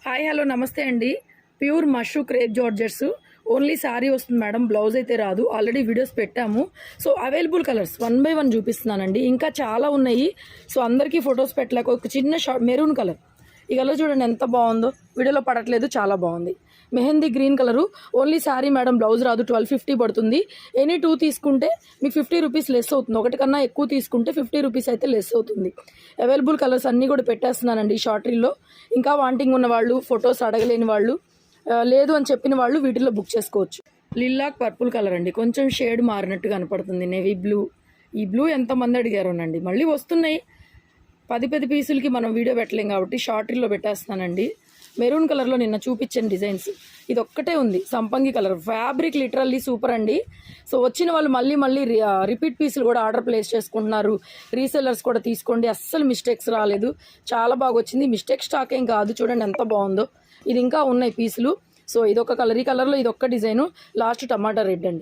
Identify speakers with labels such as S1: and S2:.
S1: Hi hello నమస్తే అండి. Pure mashru crepe georgettes only sari వస్తుంది మేడం, బ్లౌజ్ అయితే రాదు. ఆల్రెడీ వీడియోస్ పెట్టాము. సో అవైలబుల్ కలర్స్ 1 by 1 చూపిస్తున్నానండి. ఇంకా చాలా ఉన్నాయి. సో అందరికీ ఫొటోస్ పెట్టలేక ఒక చిన్న మెరూన్ కలర్, ఈ కలర్ చూడండి ఎంత బాగుందో. వీడియోలో పడట్లేదు, చాలా బాగుంది. Mehndi green colour only sari madam, blouse రాదు. 1250 పడుతుంది. ఎనీ 2 తీసుకుంటే మీకు 50 రూపీస్ లెస్ అవుతుంది. ఒకటి కన్నా ఎక్కువ తీసుకుంటే 50 రూపీస్ అయితే లెస్ అవుతుంది. అవైలబుల్ కలర్స్ అన్నీ కూడా పెట్టేస్తున్నానండి షార్ట్ రీల్లో. ఇంకా వాంటింగ్ ఉన్న వాళ్ళు, ఫొటోస్ అడగలేని వాళ్ళు, లేదు అని చెప్పిన వాళ్ళు వీటిల్లో బుక్ చేసుకోవచ్చు. లిల్లాక్ పర్పుల్ కలర్ అండి, కొంచెం షేడ్ మారినట్టు కనపడుతుంది. నేవీ బ్లూ, ఈ బ్లూ ఎంతమంది అడిగారోనండి. మళ్ళీ వస్తున్నాయి. 10 పీసులకి మనం వీడియో పెట్టలేం కాబట్టి షార్ట్ రీల్లో పెట్టేస్తానండి. మెరూన్ కలర్లో నిన్న చూపించిన డిజైన్స్ ఇది ఒక్కటే ఉంది. సంపంగి కలర్, ఫ్యాబ్రిక్ లిటరల్లీ సూపర్ అండి. సో వచ్చిన వాళ్ళు మళ్ళీ రిపీట్ పీసులు కూడా ఆర్డర్ ప్లేస్ చేసుకుంటున్నారు. రీసెల్లర్స్ కూడా తీసుకోండి, అస్సలు మిస్టేక్స్ రాలేదు. చాలా బాగా వచ్చింది. మిస్టేక్ స్టాక్ ఏం కాదు, చూడండి ఎంత బాగుందో. ఇది ఇంకా ఉన్నాయి పీసులు. సో ఇదొక కలర్, ఈ కలర్లో ఇదొక్క డిజైను. లాస్ట్ టమాటా రెడ్ అండి.